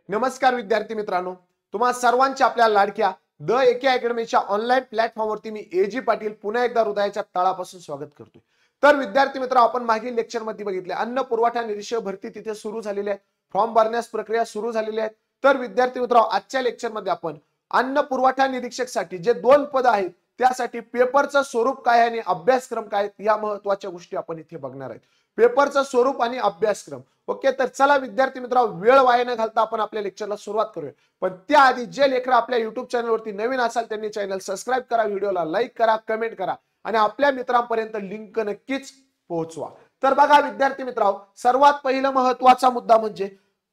नमस्कार विद्यार्थी मित्रांनो, तुम्हा सर्वांच्या आपल्या लाडक्या द एके अकॅडमीच्या ऑनलाईन प्लॅटफॉर्मवरती मी एजी पाटील पुन्हा एकदा हृदयाच्या तळापासून स्वागत करतोय। तर विद्यार्थी मित्र, आपण मागील लेक्चर मध्ये बघितले अन्न पुरवठा निरीक्षक भरती तिथे सुरू झालेली आहे, फॉर्म भरण्यास प्रक्रिया सुरू झालेली आहे। तर विद्यार्थी मित्र, आजच्या लेक्चर मध्ये आपण अन्न पुरवठा निरीक्षक साठी जे 2 पद आहेत त्यासाठी पेपरचं स्वरूप काय आणि अभ्यासक्रम काय या महत्त्वाच्या गोष्टी आपण इथे बघणार आहोत। पेपरचं स्वरूप आणि अभ्यासक्रम। ओके, तर चला विद्यार्थी मित्रांनो, वेळ वाया न घालता आपण आपल्या लेक्चरला सुरुवात करूया। पण त्याआधी जे लेकर आपल्या युट्यूब चॅनलवरती नवीन असाल त्यांनी चॅनल सबस्क्राइब करा, व्हिडिओला लाईक करा, कमेंट करा आणि आपल्या मित्रांपर्यंत लिंक नक्कीच पोहोचवा। तर बघा विद्यार्थी मित्रांनो, सर्वात पहिला महत्त्वाचा मुद्दा म्हणजे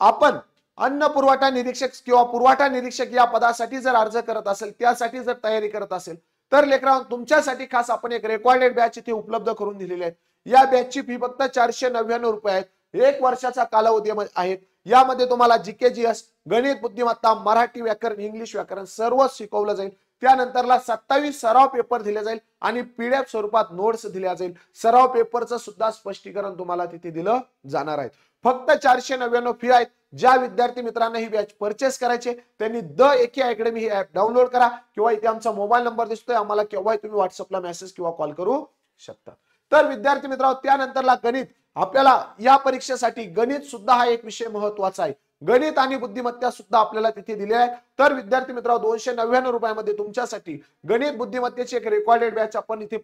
आपण अन्न पुरवठा निरीक्षक किंवा पुरवठा निरीक्षक या पदासाठी जर अर्ज करत असेल, त्यासाठी जर तयारी करत असेल तर लेकरांनो, तुमच्यासाठी खास आपण एक रेकॉर्डेड बॅच इथे उपलब्ध करून दिलेली आहे। या बॅचची फी फक्त 499 रुपये आहे। 1 वर्षाचा कालावधी आहे। यामध्ये तुम्हाला जीके जीएस, गणित, बुद्धिमत्ता, मराठी व्याकरण, इंग्लिश व्याकरण सर्व शिकवलं जाईल। त्यानंतरला 27 सराव पेपर दिले जाईल आणि पीडीएफ स्वरूपात नोट्स दिल्या जाईल। सराव पेपरचं सुद्धा स्पष्टीकरण तुम्हाला तिथे दिलं जाणार आहे। फक्त 499 फी आहे। ज्या विद्यार्थी मित्रांना ही बॅच परचेस करायचे त्यांनी द एके अकॅडमी ही ऍप डाउनलोड करा किंवा इथे आमचा मोबाईल नंबर दिसतोय, आम्हाला केव्हाही तुम्ही व्हॉट्सअपला मेसेज किंवा कॉल करू शकता। तर विद्यार्थी मित्रांनो, त्यानंतरला गणित, आपल्याला या परीक्षेसाठी गणित सुद्धा हा एक विषय महत्त्वाचा आहे। गणित आणि बुद्धिमत्ता सुद्धा आपल्याला तिथे दिले आहे। तर विद्यार्थी मित्रांनो, 299 रुपयामध्ये तुमच्यासाठी गणित बुद्धिमत्तेची एक रेकॉर्डेड बॅच आपण इथे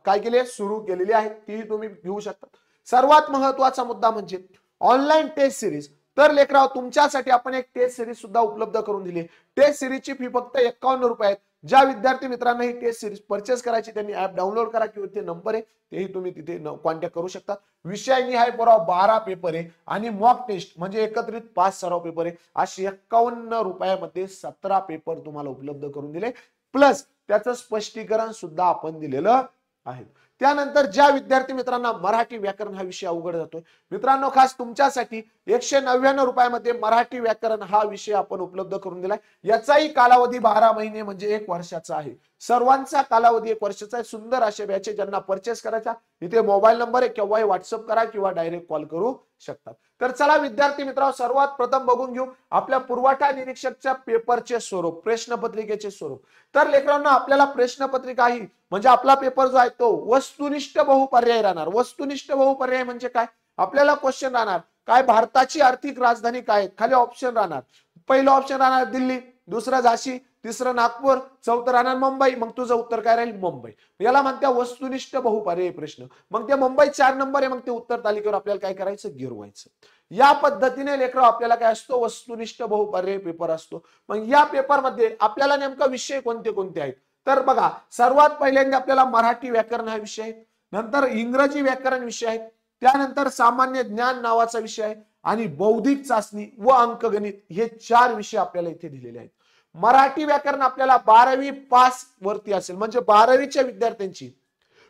काय केली सुरू केलेली आहे, ती तुम्ही घेऊ शकता। सर्वात महत्त्वाचा मुद्दा म्हणजे ऑनलाईन टेस्ट सिरीज। तर लेकराव, तुमच्यासाठी आपण एक टेस्ट सिरीज सुद्धा उपलब्ध करून दिली। टेस्ट सिरीजची फी फक्त 51 रुपये आहे। ज्या विद्यार्थी मित्रांना ही टेस्ट सिरीज परचेस करायची त्यांनी ऍप डाउनलोड करा किंवा ते नंबर आहे तेही तुम्ही तिथे कॉन्टॅक्ट करू शकता। विषय निहाय बरोबर 12 पेपर आहे आणि मॉक टेस्ट म्हणजे एकत्रित 5 सराव पेपर आहे। अशी 51 रुपयामध्ये 17 पेपर तुम्हाला उपलब्ध करून दिले, प्लस त्याचं स्पष्टीकरण सुद्धा आपण दिलेलं आहे। त्यानंतर ज्या विद्यार्थी मित्रांना मराठी व्याकरण हा विषय अवघड जातोय, मित्रांनो खास तुमच्यासाठी 199 रुपयामध्ये मराठी व्याकरण हा विषय आपण उपलब्ध करून दिलाय। याचाही कालावधी 12 महिने म्हणजे 1 वर्षाचा आहे। सर्वांचा कालावधी 1 वर्षाचा आहे। सुंदर असे बॅच ज्यांना परचेस करायचा इथे मोबाईल नंबर आहे, केव्हाही व्हॉट्सअप करा किंवा डायरेक्ट कॉल करू शकता। तर चला विद्यार्थी मित्रांनो, सर्वात प्रथम बघून घेऊ आपल्या पुरवठा निरीक्षकच्या पेपरचे स्वरूप, प्रश्नपत्रिकेचे स्वरूप। तर लेकरांना, आपल्याला प्रश्नपत्रिका ही म्हणजे आपला पेपर जो आहे तो वस्तुनिष्ठ बहुपर्याय राहणार। वस्तुनिष्ठ बहुपर्याय म्हणजे काय? आपल्याला क्वेश्चन राहणार काय, भारताची आर्थिक राजधानी काय, खाली ऑप्शन राहणार। पहिलं ऑप्शन राहणार दिल्ली, दुसरं झाशी, तिसरं नागपूर, चौथं राहणार मुंबई। मग तुझं उत्तर काय राहील? मुंबई। याला म्हणतात वस्तुनिष्ठ बहुपर्याय प्रश्न। मग ते मुंबई 4 नंबर आहे, मग ते उत्तर तालिकेवर आपल्याला काय करायचं? गिरवायचं। या पद्धतीने लेकर आपल्याला काय असतो? वस्तुनिष्ठ बहुपर्याय पेपर असतो। मग या पेपर मध्ये आपल्याला नेमका विषय कोणते कोणते आहेत? तर बघा, सर्वात पहिल्यांदा आपल्याला मराठी व्याकरण हा विषय आहे, नंतर इंग्रजी व्याकरण विषय आहे, त्यानंतर सामान्य ज्ञान नावाचा विषय आहे आणि बौद्धिक चाचणी व अंकगणित हे 4 विषय आपल्याला इथे दिलेले आहेत। मराठी व्याकरण आपल्याला 12वी पास वरती असेल म्हणजे 12वीच्या विद्यार्थ्यांची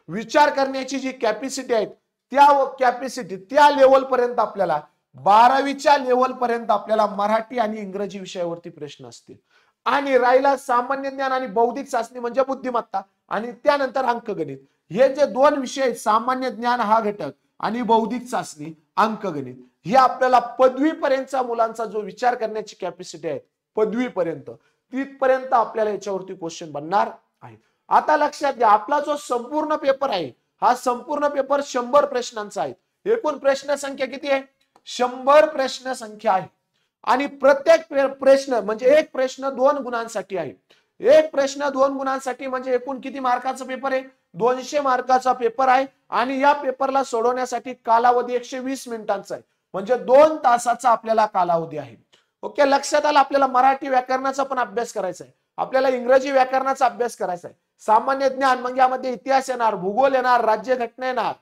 विचार करण्याची जी कॅपॅसिटी आहे त्या कॅपॅसिटी त्या लेवल पर्यंत आपल्याला 12वीच्या लेवल पर्यंत आपल्याला मराठी आणि इंग्रजी विषयावरती प्रश्न असतील। आणि राहिला सामान्य ज्ञान आणि बौद्धिक चाचणी म्हणजे बुद्धिमत्ता आणि त्यानंतर अंकगणित। हे जे 2 विषय आहेत, सामान्य ज्ञान हा घटक आणि बौद्धिक चाचणी अंकगणित, हे आपल्याला पदवीपर्यंतच्या मुलांचा जो विचार करण्याची कॅपॅसिटी आहे पदवीपर्यंत, तिथपर्यंत आपल्याला याच्यावरती क्वेश्चन बनणार आहे। आता लक्षात घ्या, आपला जो संपूर्ण पेपर आहे हा संपूर्ण पेपर 100 प्रश्नांचा आहे। एकूण प्रश्न संख्या किती आहे? 100 प्रश्न संख्या आहे आणि प्रत्येक प्रश्न म्हणजे एक प्रश्न 2 गुणांसाठी आहे। एक प्रश्न 2 गुणांसाठी म्हणजे एकूण किती मार्काचा पेपर आहे? 200 मार्काचा पेपर आहे आणि या पेपरला सोडवण्यासाठी कालावधी 120 मिनिटांचा आहे म्हणजे 2 तासाचा आपल्याला कालावधी आहे। ओके, लक्षात आलं? आपल्याला मराठी व्याकरणाचा पण अभ्यास करायचा आहे, आपल्याला इंग्रजी व्याकरणाचा अभ्यास करायचा आहे, सामान्य ज्ञान मग यामध्ये इतिहास येणार, भूगोल येणार, राज्यघटना येणार,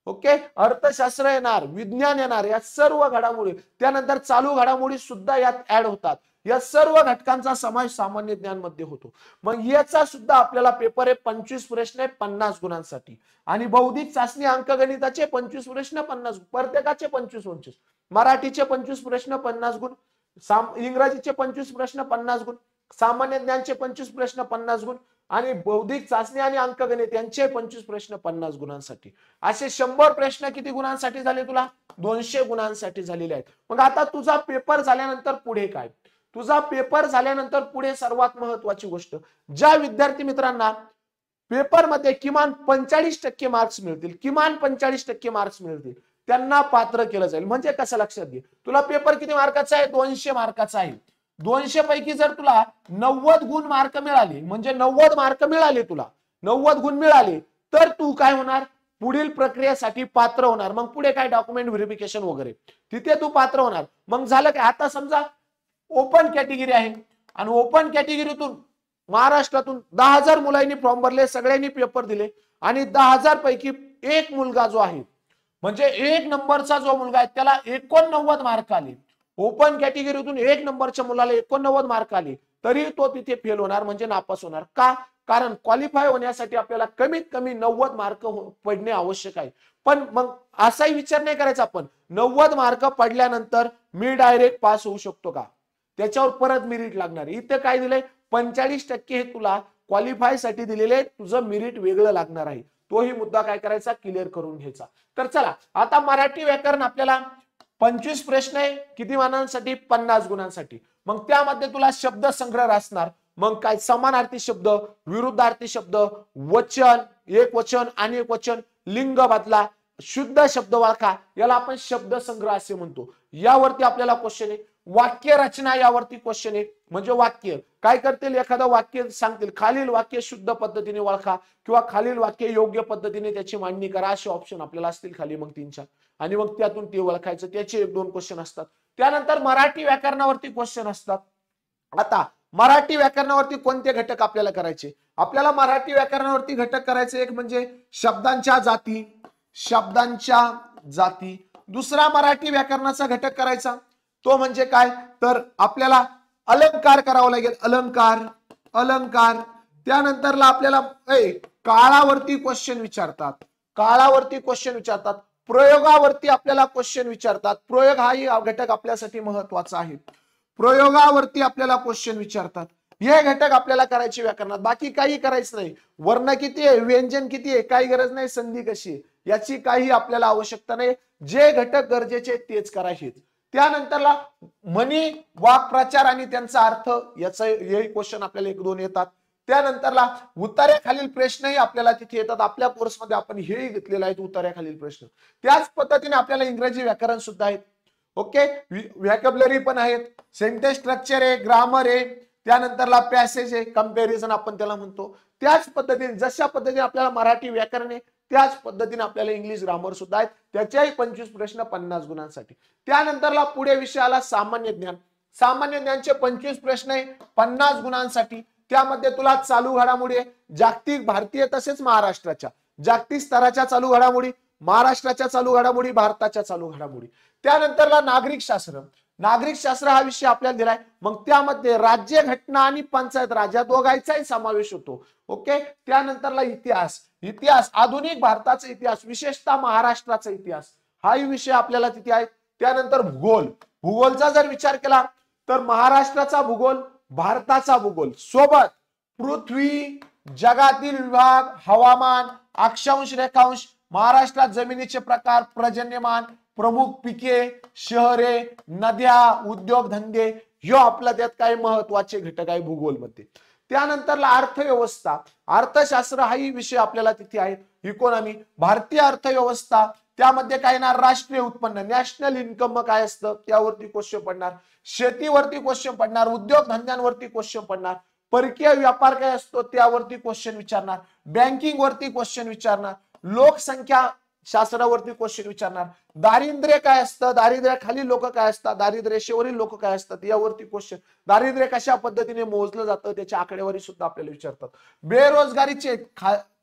ओके, अर्थशास्त्र येणार, विज्ञान येणार, या सर्व घडामोडी, त्यानंतर चालू घडामोडी सुद्धा यात ऍड होतात। या सर्व घटकांचा समावेश सामान्य ज्ञान मध्ये होतो। मग याचा सुद्धा आपल्याला पेपर आहे 25 प्रश्न आहे 50 गुणांसाठी आणि बौद्धिक चाचणी अंकगणिताचे 25 प्रश्न 50 प्रत्येकाचे 25-25, मराठीचे 25 प्रश्न 50 गुण, इंग्रजीचे 25 प्रश्न 50 गुण, सामान्य ज्ञानचे 25 प्रश्न 50 गुण, आणि बौद्धिक चाचणी आणि अंकगणित यांचे 25 प्रश्न 50 गुणांसाठी. असे 100 प्रश्न किती गुणांसाठी झाले तुला? 200 गुणांसाठी झालेले आहेत. मग आता तुझा पेपर झाल्यानंतर पुढे काय? तुझा पेपर झाल्यानंतर पुढे सर्वात महत्वाची गोष्ट, ज्या विद्यार्थी मित्रांना पेपरमध्ये किमान 45% मार्क्स मिळतील, किमान 45% मार्क्स मिळतील, त्यांना पात्र केलं जाईल. म्हणजे कसं लक्षात घे, तुला पेपर किती मार्काचा आहे? 200 मार्काचा आहे. 200 पैकी जर तुला 90 गुण मार्क मिळाले, म्हणजे 90 मार्क मिळाले, तुला 90 गुण मिळाले, तर तू काय होणार? पुढील प्रक्रियेसाठी पात्र होणार. मग पुढे काय? डॉक्युमेंट व्हेरिफिकेशन वगैरे, तिथे तू पात्र होणार. मग झालं काय? आता समजा ओपन कॅटेगरी आहे आणि ओपन कॅटेगरीतून महाराष्ट्रातून 10,000 मुलांनी फॉर्म भरले, सगळ्यांनी पेपर दिले आणि 10,000 पैकी एक मुलगा जो आहे, म्हणजे 1 नंबरचा जो मुलगा आहे, त्याला 89 मार्क आले. ओपन कॅटेगरीतून 1 नंबरच्या मुलाला 89 मार्क आले, तरी तो तिथे फेल होणार, म्हणजे नापास होणार. का? कारण क्वालिफाय होण्यासाठी आपल्याला कमीत कमी 90 मार्क पडणे आवश्यक आहे. पण मग असाही विचार नाही करायचा आपण, 90 मार्क पडल्यानंतर मी डायरेक्ट पास होऊ शकतो का? त्याच्यावर परत मेरिट लागणार. इथे काय दिलंय? 45% हे तुला क्वालिफाय साठी दिलेले, तुझं मेरिट वेगळं लागणार आहे. तोही मुद्दा काय करायचा? क्लिअर करून घ्यायचा. तर चला, आता मराठी व्याकरण आपल्याला 25 प्रश्न आहे, किती मानांसाठी? 50 गुणांसाठी. मग त्यामध्ये तुला शब्द संग्रह असणार. मग काय? समानार्थी शब्द, विरुद्धार्थी शब्द, वचन, एक वचन, अनेक वचन, लिंग बदला, शुद्ध शब्द वाळखा, याला आपण शब्द संग्रह असे म्हणतो. यावरती आपल्याला क्वेश्चन आहे. वाक्य रचना यावरती क्वेश्चन आहे. म्हणजे वाक्य काय करतील? एखादं वाक्य सांगतील, खालील वाक्य शुद्ध पद्धतीने ओळखा किंवा खालील वाक्य योग्य पद्धतीने त्याची मांडणी करा, असे ऑप्शन आपल्याला असतील खाली. मग 3-4 आणि मग त्यातून ते ओळखायचं. त्याचे 1-2 क्वेश्चन असतात. त्यानंतर मराठी व्याकरणावरती क्वेश्चन असतात. आता मराठी व्याकरणावरती कोणते घटक आपल्याला करायचे? आपल्याला मराठी व्याकरणावरती घटक करायचे, एक म्हणजे शब्दांच्या जाती, शब्दांच्या जाती. दुसरा मराठी व्याकरणाचा घटक करायचा तो म्हणजे काय? तर आपल्याला अलंकार करावा लागेल. अलंकार, अलंकार. त्यानंतरला आपल्याला काळावरती क्वेश्चन विचारतात, काळावरती क्वेश्चन विचारतात. प्रयोगावरती आपल्याला क्वेश्चन विचारतात. प्रयोग हाही घटक आपल्यासाठी महत्वाचा आहे. प्रयोगावरती आपल्याला क्वेश्चन विचारतात. हे घटक आपल्याला करायचे व्याकरणात. बाकी काही करायचं नाही. वर्ण किती आहे, व्यंजन किती आहे, काही गरज नाही. संधी कशी आहे याची काही आपल्याला आवश्यकता नाही. जे घटक गरजेचे तेच करायचे. त्यानंतरला म्हणी, वाक्प्रचार आणि त्यांचा अर्थ, याचा हे क्वेश्चन आपल्याला 1-2 येतात. त्यानंतरला उत्तराखालील प्रश्नही आपल्याला तिथे येतात. आपल्या कोर्समध्ये आपण हेही घेतलेला आहे, उत्तराखालील प्रश्न. त्याच पद्धतीने आपल्याला इंग्रजी व्याकरण सुद्धा आहेत. ओके, व्हॅकॅब्युलरी पण आहेत, सेंटेन्स स्ट्रक्चर आहे, ग्रामर आहे, त्यानंतरला पॅसेज आहे, कंपॅरिझन आपण त्याला म्हणतो. त्याच पद्धतीने जशा पद्धतीने आपल्याला मराठी व्याकरण आहे, त्याच पद्धतीने आपल्याला इंग्लिश ग्रामर सुद्धा आहेत. त्याच्याही 25 प्रश्न 50 गुणांसाठी. त्यानंतरला पुढे विषयाला सामान्य ज्ञान. सामान्य ज्ञानचे 25 प्रश्न आहे 50 गुणांसाठी. त्यामध्ये तुला चालू घडामोडी आहे, जागतिक, भारतीय तसेच महाराष्ट्राच्या जागतिक स्तराच्या चालू घडामोडी, महाराष्ट्राच्या चालू घडामोडी, भारताच्या चालू घडामोडी. त्यानंतरला नागरिक शास्त्र. नागरिक शास्त्र हा विषय आपल्याला दिलाय. मग त्यामध्ये राज्य घटना आणि पंचायत राज या दोघांचाही समावेश होतो. ओके. त्यानंतरला इतिहास. इतिहास, आधुनिक भारताचा इतिहास, विशेषतः महाराष्ट्राचा इतिहास, हाही विषय आपल्याला तिथे आहे. त्यानंतर भूगोल. भूगोलचा जर विचार केला तर महाराष्ट्राचा भूगोल, भारताचा भूगोल सोबत पृथ्वी, जगातील विभाग, हवामान, अक्षांश, रेखांश, महाराष्ट्रात जमिनीचे प्रकार, पर्जन्यमान, प्रमुख पिके, शहरे, नद्या, उद्योग धंदे, ह्यो आपला त्यात काय महत्वाचे घटक आहे भूगोलमध्ये. त्यानंतरला अर्थव्यवस्था. अर्थशास्त्र हाही विषय आपल्याला तिथे आहे. इकॉनॉमी, भारतीय अर्थव्यवस्था, त्यामध्ये काय येणार? राष्ट्रीय उत्पन्न, नॅशनल इन्कम काय असतं त्यावरती क्वेश्चन पडणार. शेतीवरती क्वेश्चन पडणार, उद्योग धंद्यांवरती क्वेश्चन पडणार, परकीय व्यापार काय असतो त्यावरती क्वेश्चन विचारणार, बँकिंग वरती क्वेश्चन विचारणार, लोकसंख्या शास्त्रावरती क्वेश्चन विचारणार, दारिद्र्य काय असतं, दारिद्र्याखाली लोक काय असतात, दारिद्र्य रेषेवरील लोक काय असतात यावरती क्वेश्चन, दारिद्र्य कशा पद्धतीने मोजलं जातं त्याच्या आकडेवारी सुद्धा आपल्याला विचारतात. बेरोजगारीचे,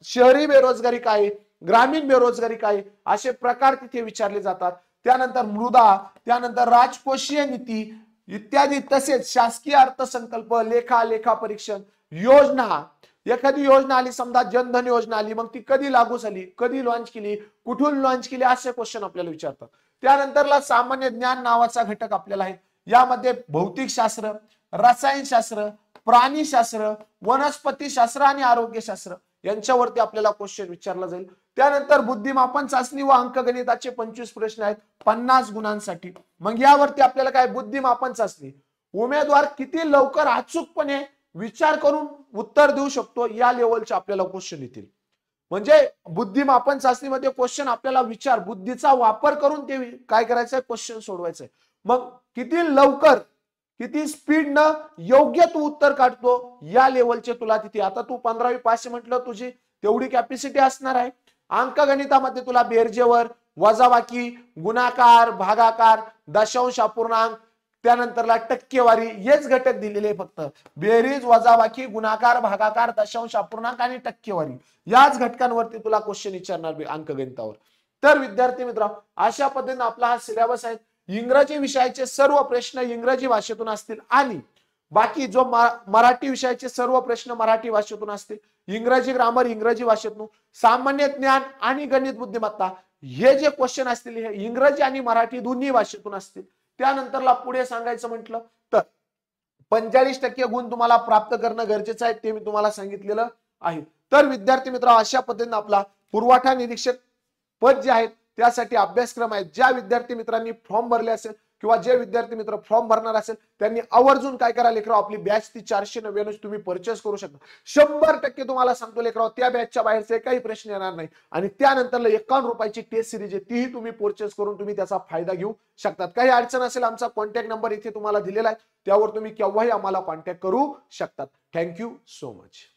शहरी बेरोजगारी काय, ग्रामीण बेरोजगारी काय, असे प्रकार तिथे विचारले जातात. त्यानंतर मृदा, त्यानंतर राजकोषीय नीती इत्यादी, तसेच शासकीय अर्थसंकल्प, लेखा परीक्षण, योजना. एखादी योजना आली, समजा जनधन योजना आली, मग ती कधी लागू झाली, कधी लॉन्च केली, कुठून लॉन्च केली, असे क्वेश्चन आपल्याला विचारतात. त्यानंतरला सामान्य ज्ञान नावाचा घटक आपल्याला आहे. यामध्ये भौतिकशास्त्र, रसायनशास्त्र, प्राणीशास्त्र, वनस्पतीशास्त्र आणि आरोग्यशास्त्र यांच्यावरती आपल्याला क्वेश्चन विचारला जाईल. त्यानंतर बुद्धिमापन चाचणी व अंकगणिताचे 25 प्रश्न आहेत 50 गुणांसाठी. मग यावरती आपल्याला काय बुद्धिमापन चाचणी, उमेदवार किती लवकर अचूकपणे विचार करून उत्तर देऊ शकतो या लेवलचे आपल्याला क्वेश्चन येतील. म्हणजे बुद्धिमापन चाचणीमध्ये क्वेश्चन आपल्याला विचार बुद्धीचा वापर करून ते काय करायचंय क्वेश्चन सोडवायचंय. मग किती लवकर किती स्पीड न योग्य तू उत्तर काढतो या लेवलचे तुला तिथे. आता तू 15वी पास म्हटलं तुझी तेवढी कॅपॅसिटी असणार आहे. अंकगणितामध्ये तुला बेरजेवर, वजाबाकी, गुणाकार, भागाकार, दशांश अपूर्णांक, त्यानंतरला टक्केवारी हेच घटक दिलेले फक्त. बेरीज, वजाबाकी, गुणाकार, भागाकार, दशांश अपूर्णांक आणि टक्केवारी याच घटकांवरती तुला क्वेश्चन विचारणार अंकगणितावर. तर विद्यार्थी मित्र अशा पद्धतीने आपला हा सिलेबस आहे. इंग्रजी विषयाचे सर्व प्रश्न इंग्रजी भाषेतून असतील आणि बाकी जो मराठी विषयाचे सर्व प्रश्न मराठी भाषेतून असतील. इंग्रजी ग्रामर इंग्रजी भाषेतून, सामान्य ज्ञान आणि गणित बुद्धिमत्ता हे जे क्वेश्चन असतील हे इंग्रजी आणि मराठी दोन्ही भाषेतून असतील. त्यानंतरला पुढे सांगायचं म्हटलं तर 45% गुण तुम्हाला प्राप्त करणं गरजेचं आहे ते मी तुम्हाला सांगितलेलं आहे. तर विद्यार्थी मित्र अशा पद्धतीने आपला पुरवठा निरीक्षक पद जे आहेत त्यासाठी अभ्यासक्रम आहे. ज्या विद्यार्थी मित्रांनी फॉर्म भरले असेल किंवा जे विद्यार्थी मित्र फॉर्म भरणार असेल त्यांनी आवर्जून काय करा लेकराव, आपली बॅच ती 499 तुम्ही परचेस करू शकता. 100% तुम्हाला सांगतो लेकराव त्या बॅचच्या बाहेरचे काही प्रश्न येणार नाही. आणि त्यानंतर 51 रुपयाची टेस्ट सिरीज आहे तीही तुम्ही परचेस करून तुम्ही त्याचा फायदा घेऊ शकतात. काही अडचण असेल आमचा कॉन्टॅक्ट नंबर इथे तुम्हाला दिलेला आहे त्यावर तुम्ही केव्हाही आम्हाला कॉन्टॅक्ट करू शकतात. Thank you so much.